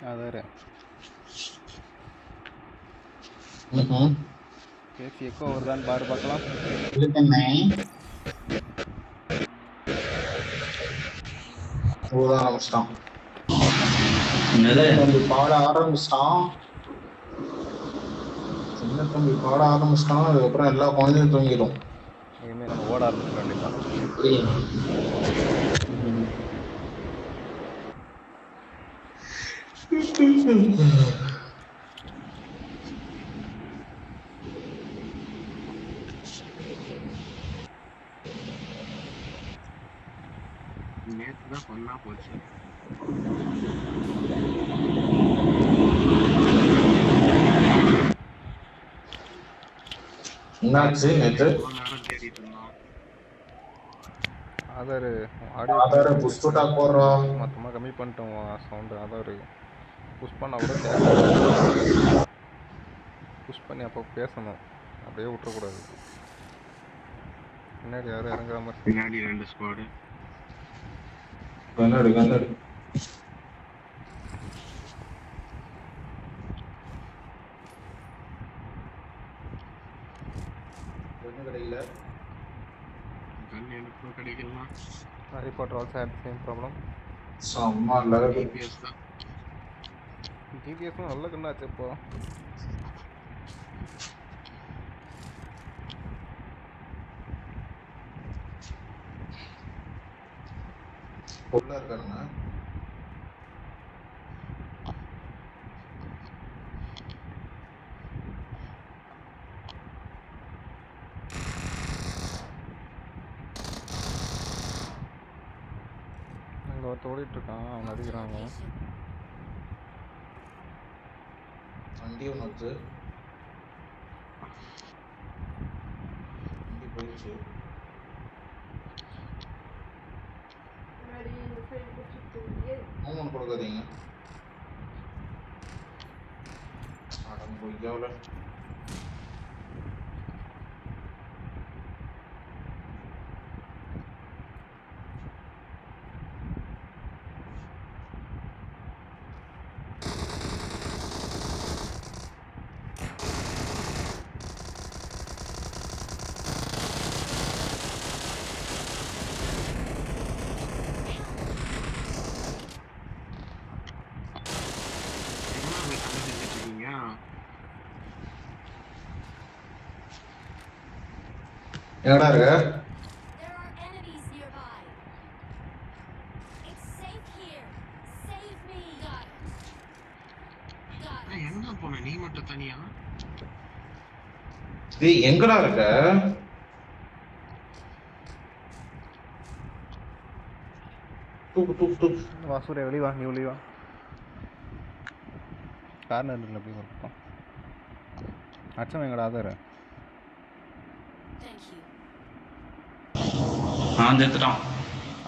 அதாரு பேசி எக்கோ வருதான்னு பாரு பார்க்கலாம். ஆரம்பிச்சிட்டான் பாட ஆரம்பிச்சிட்டான். சின்ன தம்பி பாட ஆரம்பிச்சிட்டான். அதுக்கப்புறம் எல்லா குழந்தையும் தூங்கிடும். இனிமேல் நம்ம ஓட ஆரம்பிச்சிட வேண்டியதான். நேற்றுதான் பொண்ணா போச்சு. என்னாச்சு நேற்று? தேடிட்டு இருந்தோம். ஆதார் ஆதார புஷ் டாக் போடுறோம். மொத்தமாக கம்மி பண்ணிட்டோம் சவுண்டு. ஆதார் புஷ் பண்ணால் கூட கேட்க, புஷ் பண்ணி அப்போ பேசணும், அப்படியே விட்டுறக்கூடாது. பின்னாடி யாரும் இறங்குற மாதிரி. பின்னாடி 2 ஸ்குவாடு. கண்ணாடி கண்ணாடி கிடைக்கல. கண் எனக்கு கிடைக்கலாம். Harry Potter also had same problem. செம்ம லெவல். டிபிஎஸ் தான். டிபிஎஸும் நல்ல கண்ணாச்சு இப்போ. உள்ள இருக்காருங்க. அங்கே ஒருத்த ஓடிட்டு இருக்கான், அவன் அடிக்கிறாங்க. வண்டி ஒன்று வருது. வண்டி போயிடுச்சு. மூமெண்ட் கொடுக்காதீங்க. அடம் போய்க்காவில். எங்கடா இருக்க? எங்க போன நீ மட்டும் தனியா? டேய் எங்கடா இருக்க? தூக்கு தூக்கு தூக்கு. வா சூர்யா, வெளியே வா, நீ வெளியே வா. கார்னர் அப்படி ஒரு பக்கம் அச்சம். எங்கடா ஆதார்? செத்துட்டான்.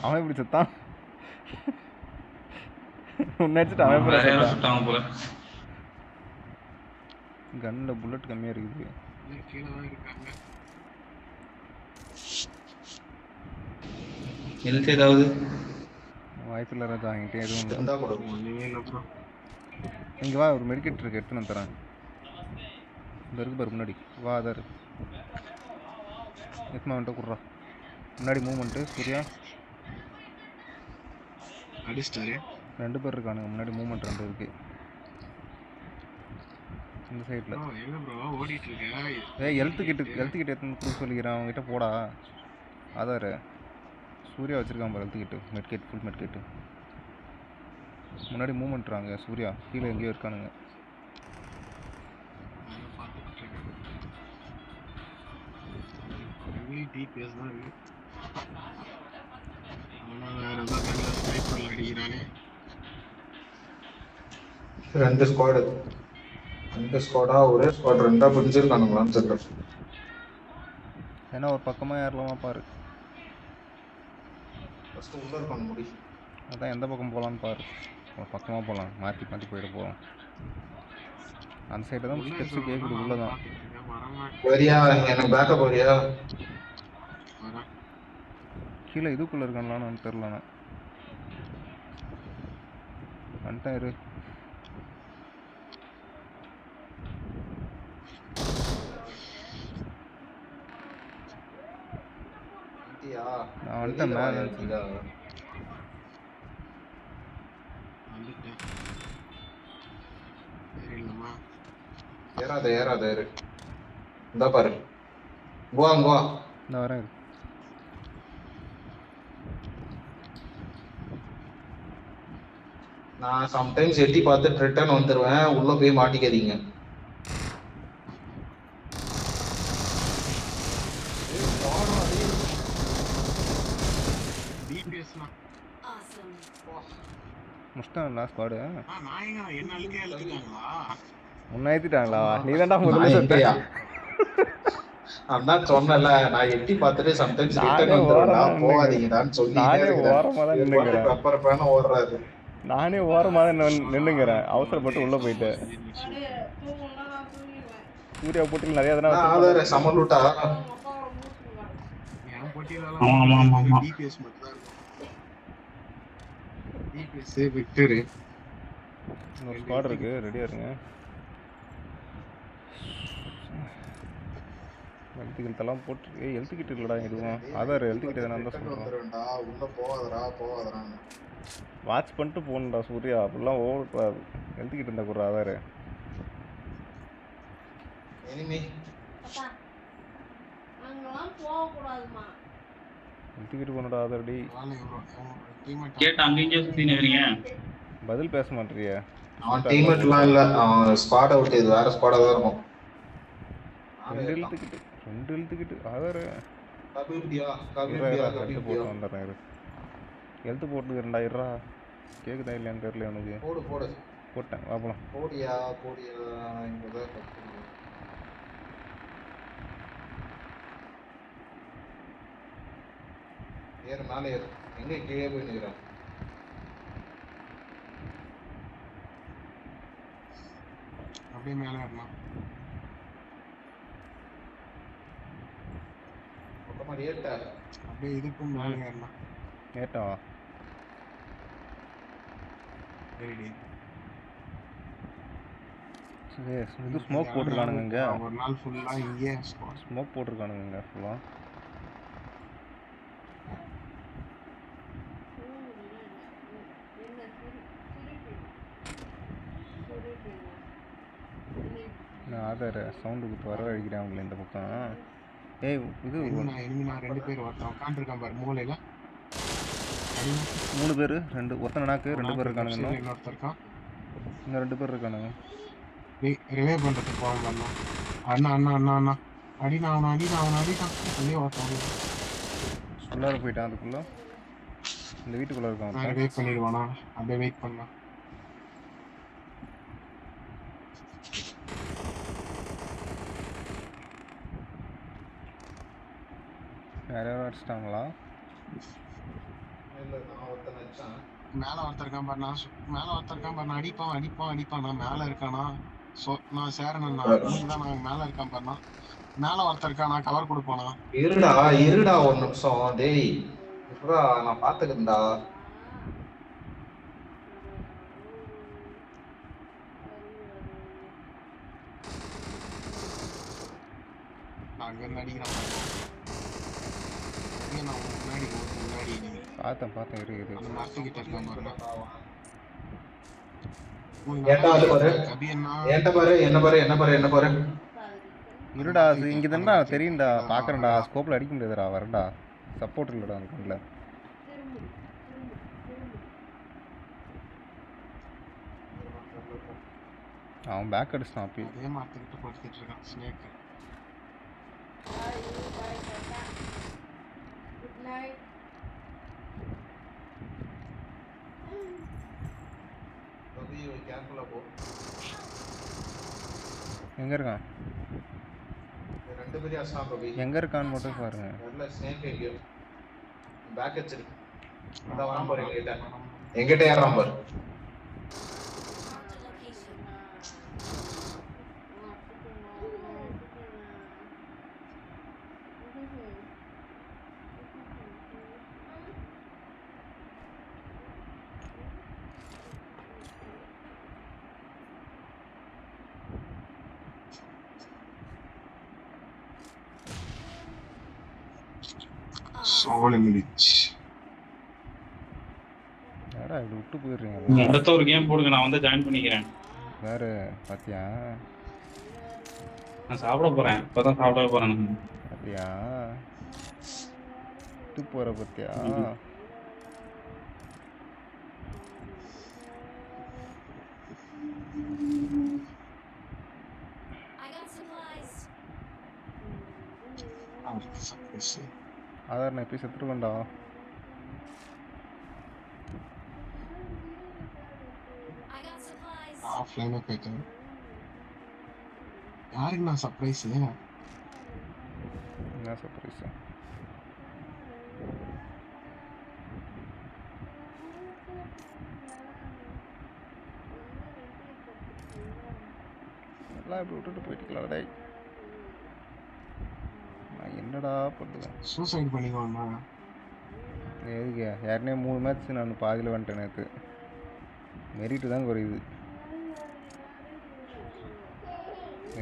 அவன் எப்படி செத்தான்? உன்னடிச்சுட்டு அவன் சுட்டாங்க போல. கன்னில் புல்லட் கம்மியாக இருக்குது. ஹெல்த் ஏதாவது வாய்ப்பு இல்லை ராஜா, என்கிட்ட எதுவும் இல்லை. இருந்தா கூட இங்கே வா, ஒரு மெடிக்கெட் இருக்கு, எடுத்துன்னு வந்து தரேன். இந்த இருக்கு பாரு முன்னாடி. வா ஆதார், எத்தனை வந்துட்டு குடுறா. முன்னாடி மூவ்மெண்ட்டு சூர்யா அடிச்சிட்டாரு. 2 பேர் இருக்கானுங்க முன்னாடி. மூவ்மெண்ட் 2 இருக்கு இந்த சைடில். எங்க ப்ரோ ஓடிட்டு இருக்க? ஏய் ஹெல்த் கிட்ட எடுத்துன்னு கொடுக்க சொல்லிக்கிறேன் அவங்ககிட்ட. போடா ஆதார். சூர்யா வச்சுருக்கான் பாரு ஹெல்த் கிட்டு, மெட்கெட், ஃபுல் மெட்கெட்டு. முன்னாடி மூவ்மெண்ட்றாங்க. சூர்யா கீழே எங்கேயோ இருக்கானுங்க. டிபிஎஸ் தான் இருக்கு. வேற ஏதாவது கண்ணில் ஸ்னைப்பர் அடிக்கிறானே. 2 ஸ்குவாடு. ரெண்டு ஸ்குவாடா ஒரே ஸ்குவாட் ரெண்டா பிரிஞ்சிருக்கானுங்களான்னு தெரியல. ஏன்னா ஒரு பக்கமாக ஏறலாமா பாரு. ஃபர்ஸ்ட் உள்ள இருக்கானு முடி. அதான் எந்த பக்கம் போகலான்னு பாரு. ஒரு பக்கமாக போகலாம், மாற்றி மாற்றி போயிட போகிறோம். அந்த சைடு தான் உள்ள ஸ்டெப்ஸு இருக்கிறவங்க கேட்குது, தான் உள்ளே நானும் தான். பார்த்துட்டு இருக்கேன். வரமாட்டேன். வரியா இங்க எனக்கு பேக்கப் வரியா? வரேன். கீழே இதுக்குள்ளே இருக்கானலான்னு தெரில. நான் வந்துட்டேன் இரு. வந்துட்டியா? நான் வந்துட்டேன் வெளியில மேலே. வாயா கீழே. வந்துட்டேன். சரி இல்லம்மா. ஏறாத ஏறாத ஏறு. இந்தா பாரு. குவா குவா. இந்த வரேன் இரு. நான் சம்டைம்ஸ் எட்டி பார்த்துட்டு ரிட்டர்ன் வந்துருவேன். உள்ள போய் மாட்டிக்காதீங்க. டிபிஎஸ்னா முடிச்சிட்டாங்களா ஸ்குவாடு? நான் எங்க என்ன அழுக்கே எழுதிட்டாங்களா? முன்ன ஏற்றிட்டாங்களா? நீ தான்டா நான் முதல்ல எங்கயா? செத்த. அதான் சொன்னல, நான் எட்டி பார்த்துட்டு சம்டைம்ஸ் ரிட்டர்ன் நானே வந்துருவேன்டா, ஓரமா போகாதீங்கடான்னு சொல்லிட்டே நானே இருக்கிறேன். ஓரமாக தான் இது பாட்டு நின்றுங்கிறேன். பெப்பர் பேன ஓடுறாரு. நானே ஓரமாக தான் நின்றுங்கிறேன். அவசரப்பட்டு உள்ளே போயிட்டேன். சூர்யா போட்டியில் நிறையா தானே ஆதார சமலூட்டா. என் ஆமா, ஆமா, ஆமா, ஆமா. டிபிஎஸ் மட்டும் தான் இருக்கும். டிபிஎஸ் விக்டர் இன்னொரு ஸ்குவாட் இருக்கு, ரெடியாக இருங்க. எழுத்துக்கிட்டெல்லாம் போட்டு எழுத்துக்கிட்டு இல்லைடா எதுவும். ஆதார் எழுத்துக்கிட்டு தானே தான் ரிட்டர்ன் சொல்கிறோம். வந்துருவேன்டா, உள்ள போகாதடா போகாதடான்னு. வாட்ச் பண்ணிட்டு போகணுண்டா சூர்யா, அப்படிலாம் ஓடக்கூடாது. எழுத்துக்கிட்டு இருந்தா கூட ஆதார். இனிமே எழுத்துக்கிட்டு போகணுடா ஆதார். டி கேட்டு அங்கேயே சுத்தி நிக்கிறீங்க. பதில் பேச மாட்டேறிய. அவன் டீம்மேட்லாம் இல்ல, அவன் ஸ்குவாட் அவுட். இது வேற ஸ்குவாடா தான் இருக்கும். ரெண்டு எழுத்துக்கிட்டு ஆதார். கபிபியா எழுத்து கபிபியா போட்டு வந்துடுறேன் இரு. எழுத்து போட்டு ரெண்டாயிரரூவா கேட்குதா இல்லையான்னு தெரியல எனக்கு. போடு போடு போட்டேன், வா போலாம். போடியா போடியா. இங்கதான் கத்து. ஏறு மேலே ஏறு. எங்க கீழே போய் நிற்கிறேன். அப்படியே மேலே வரலாம். மொத்தமா ஏறிட்ட. அப்படியே இதுக்கும் மேலே ஏறலாம். ஏட்டா சரிடி. சரி, இது ஸ்மோக் போட்டிருக்கானுங்க இங்கே. ஒரு நாள் ஃபுல்லா இங்கேயே ஸ்குவாட். ஸ்மோக் போட்டிருக்கானுங்க இங்கே ஃபுல்லாக. நான் ஆதார் சவுண்டு கொடுத்து வர அழிக்கிறேன் அவங்கள இந்த பக்கம். ஏய் இது எனிமினா 2 பேர் ஒருத்தன் உட்காந்துருக்கான் பாரு மூலையில. அடிமை. 3 பேர், ஒருத்தனை நாக்கு 2 பேர் இருக்கானுங்க. இன்னும் இன்னொருத்தர் இருக்கான். இன்னும் 2 பேர் இருக்கானுங்க. ரிவைவ் பண்றதுக்கு போவான் பண்ணலாம். அண்ணா அண்ணா அண்ணா அண்ணா அடினா அவனை அடிதான் அப்படியே ஓட்டான். உள்ளார போயிட்டான் அதுக்குள்ள. இந்த வீட்டுக்குள்ளே இருக்கான் நான் ஒருத்தன். வெயிட் பண்ணிடுவானா? அப்படியே வெயிட் பண்ணலாம். வேற யாரும் அடிச்சிட்டாங்களா? இல்ல நான் ஒருத்தன் வச்சேன். மேல ஒருத்தர் இருக்கான் பாரு. மேல ஒருத்தர் இருக்கான் பாரு. நான் அடிப்பான். நான் மேல இருக்கானா? நான் சேரணும். நான் மேல இருக்கான் பாருண்ணா. மேல ஒருத்தர் இருக்கா, நான் கவர் கொடுப்பானா? இருடா ஒரு நிமிஷம். டேய் இருடா, நான் பாத்துக்கிறேன்டா. நான் அங்க இருந்து அடிக்கிறான் பாருங்க. நான் முன்னாடி பார்த்தேன் இரு இரு. அந்த மரத்துக்கிட்ட இருக்கான் பாருங்க. ஏன்டா அது பாரு. அபி அண்ணா என்ன பாரு. இருடா, அது இங்கே தான்டா தெரியும்டா, பார்க்குறேன்டா. ஸ்கோப்பில் அடிக்க முடியாதுடா, வரேன்டா. சப்போர்ட் இல்லைடா அந்த கண்ணில். அவன் பேக் அடிச்சிட்டான் அப்படி. அதே மரத்துக்கிட்ட படுத்துட்டு இருக்கான் ஸ்னேக். கேர்ஃபுல்லா போ. எங்கே இருக்கான்? ரெண்டு பேரும் அசாம் ரவி. எங்கே இருக்கான்னு மட்டும் பாருங்க. நல்ல ஸ்னேக் எங்கேயோ பேக் வச்சிருக்கு. அதான் வராம பாரு எங்கிட்ட ஏறாம பாரு. சோலை முடிச்சு யாரா இப்படி விட்டு போயிடுறீங்க? நீங்க அடுத்த ஒரு கேம் போடுங்க, நான் வந்து ஜாயின் பண்ணிக்கிறேன். வேறு பார்த்தியா? நான் சாப்பிட போறேன், இப்பதான் சாப்பிட போறேன் நான். பார்த்தியா விட்டு போகிற பார்த்தியா? ஆதார் நான் போய் செத்துருவேன்டா. ஆஃப்லைனா போயிட்டேன். யாருக்கு நான் சர்ப்ரைஸ்? என்ன சர்ப்ரைஸ்? எல்லாம் இப்படி விட்டுட்டு போயிட்டுக்கலாம். டேய் நான் என்னடா பண்ணுவேன்? சூசைட் பண்ணிக்கோண்ணா. எதுக்கு? யாருனே 3 மேட்ச் நான் பாதியில் வந்துட்டேன். நேற்று மெரிட்டு தான் குறையுது.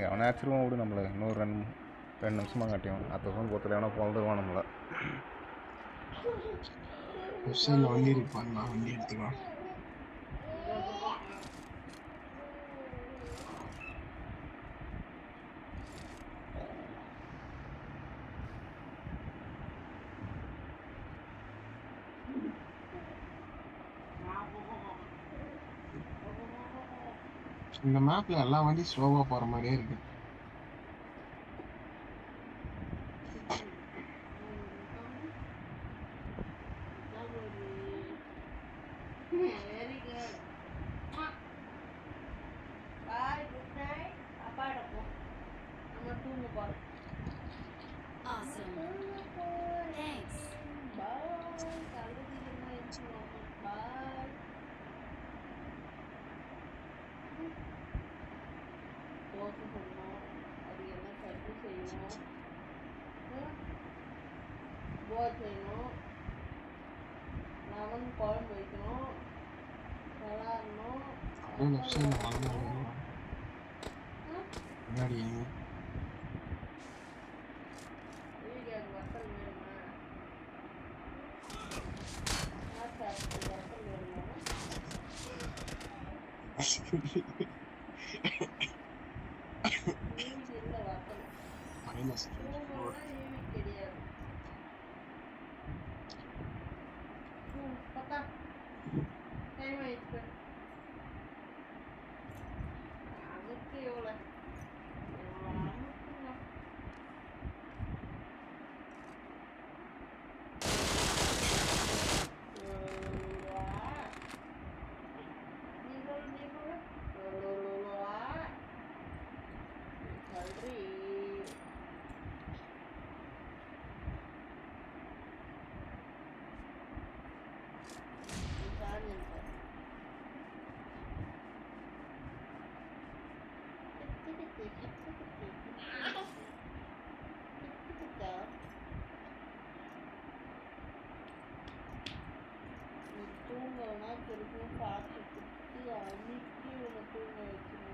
அவனை ஆச்சிருவான் விடு நம்மளை. இன்னொரு 2 நிமிஷமாக காட்டியும் அடுத்த ஃபோன் போத்தில் எவனா பிறந்துருவான் நம்மளை. வண்டி இருப்பான், நான் வண்டி எடுத்துக்கலாம். இந்த மேப்ல எல்லா வண்டியும் ஸ்லோவா போற மாதிரியே இருக்கு. முன்னாடி தூங்கனா திருப்பியும் பார்த்து அன்னைக்கு உனக்கு தூங்க வச்சு